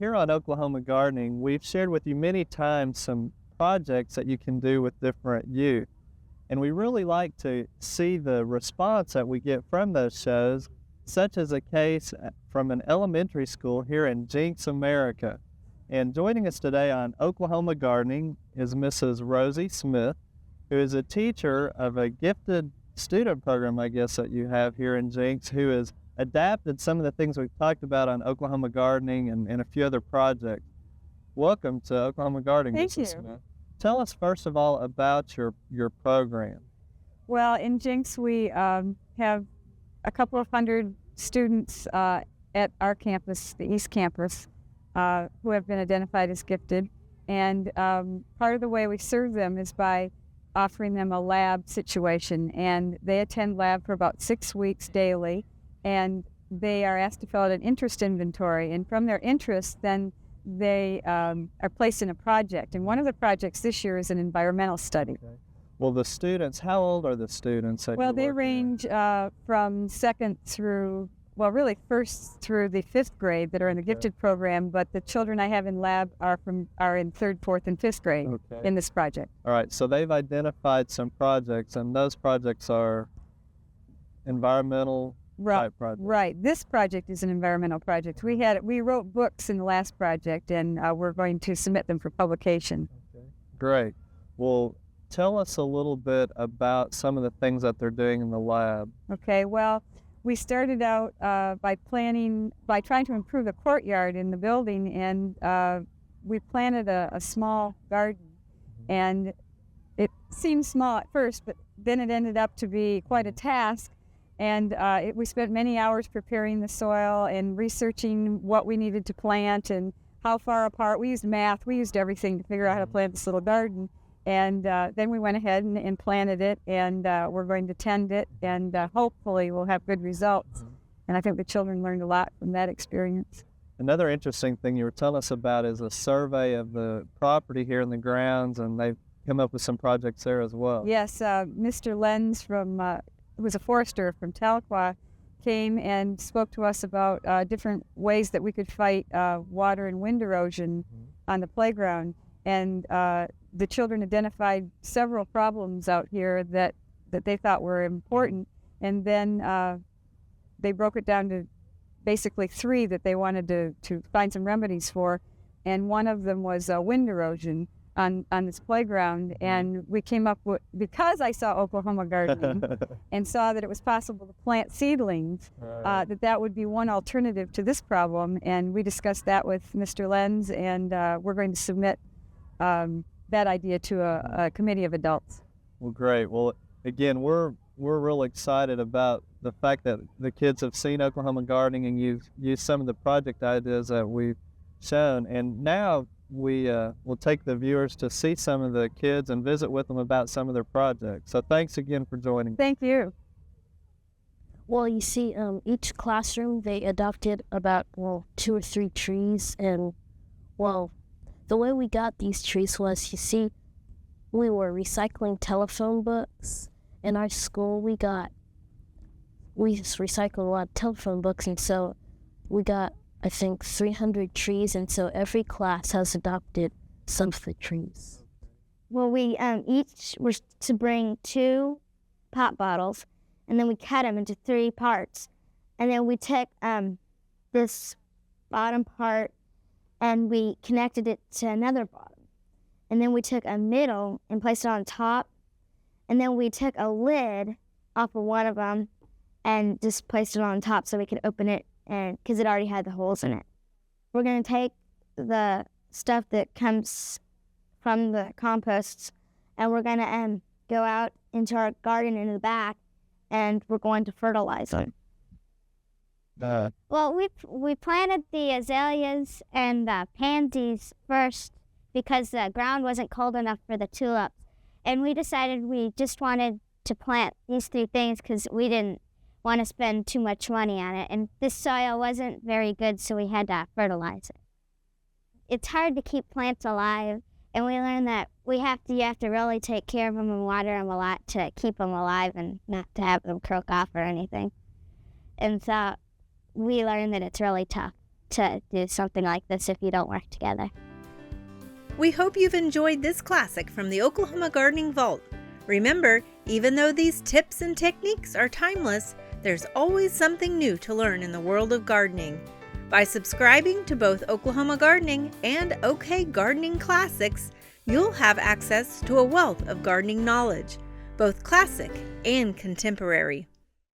here on Oklahoma Gardening, we've shared with you many times some projects that you can do with different youth. And we really like to see the response that we get from those shows, such as a case from an elementary school here in Jenks, America. And joining us today on Oklahoma Gardening is Mrs. Rosie Smith, who is a teacher of a gifted student program, I guess, that you have here in Jenks, who has adapted some of the things we've talked about on Oklahoma Gardening and a few other projects. Welcome to Oklahoma Gardening, Thank Mrs. you. Smith. Tell us first of all about your program. Well, in Jenks, we have a couple of hundred students at our campus, the East Campus, who have been identified as gifted. And part of the way we serve them is by offering them a lab situation. And they attend lab for about 6 weeks daily. And they are asked to fill out an interest inventory. And from their interest, then they are placed in a project. And one of the projects this year is an environmental study. Okay. Well, the students, how old are the students? Well, they range from second through, well, really first through the fifth grade that are in the gifted program, but the children I have in lab are in third, fourth, and fifth grade in this project. All right, so they've identified some projects, and those projects are environmental type projects. Right. This project is an environmental project. We wrote books in the last project, and we're going to submit them for publication. Okay. Great. Well, tell us a little bit about some of the things that they're doing in the lab. Okay, well, we started out by trying to improve the courtyard in the building, and we planted a small garden. And it seemed small at first, but then it ended up to be quite a task. And we spent many hours preparing the soil and researching what we needed to plant and how far apart. We used math, we used everything to figure out how to plant this little garden. And then we went ahead and planted it, and we're going to tend it, and hopefully we'll have good results. And I think the children learned a lot from that experience. Another interesting thing you were telling us about is a survey of the property here in the grounds, and they've come up with some projects there as well. Yes, Mr. Lenz who was a forester from Tahlequah, came and spoke to us about different ways that we could fight water and wind erosion on the playground. And the children identified several problems out here that they thought were important, and then they broke it down to basically 3 that they wanted to find some remedies for, and one of them was wind erosion on this playground. And we came up with, because I saw Oklahoma Gardening and saw that it was possible to plant seedlings, that would be one alternative to this problem, and we discussed that with Mr. Lenz, and we're going to submit that idea to a committee of adults. Well, great. Well, again, we're real excited about the fact that the kids have seen Oklahoma Gardening and used some of the project ideas that we've shown. And now we will take the viewers to see some of the kids and visit with them about some of their projects. So thanks again for joining. Thank you. Well, you see, each classroom, they adopted about, 2 or 3 trees. And, the way we got these trees was, you see, we were recycling telephone books. In our school, we just recycled a lot of telephone books, and so we got, I think, 300 trees, and so every class has adopted some of the trees. Well, we each were to bring 2 pop bottles, and then we cut them into 3 parts. And then we took this bottom part and we connected it to another bottom. And then we took a middle and placed it on top. And then we took a lid off of one of them and just placed it on top so we could open it, and because it already had the holes in it. We're going to take the stuff that comes from the composts, and we're going to go out into our garden in the back, and we're going to fertilize them. Well, we planted the azaleas and the pansies first because the ground wasn't cold enough for the tulips. And we decided we just wanted to plant these 3 things because we didn't want to spend too much money on it. And this soil wasn't very good, so we had to fertilize it. It's hard to keep plants alive, and we learned that you have to really take care of them and water them a lot to keep them alive and not to have them croak off or anything. And so we learned that it's really tough. to do something like this if you don't work together. We hope you've enjoyed this classic from the Oklahoma Gardening Vault. Remember, even though these tips and techniques are timeless, there's always something new to learn in the world of gardening. By subscribing to both Oklahoma Gardening and OK Gardening Classics, you'll have access to a wealth of gardening knowledge, both classic and contemporary.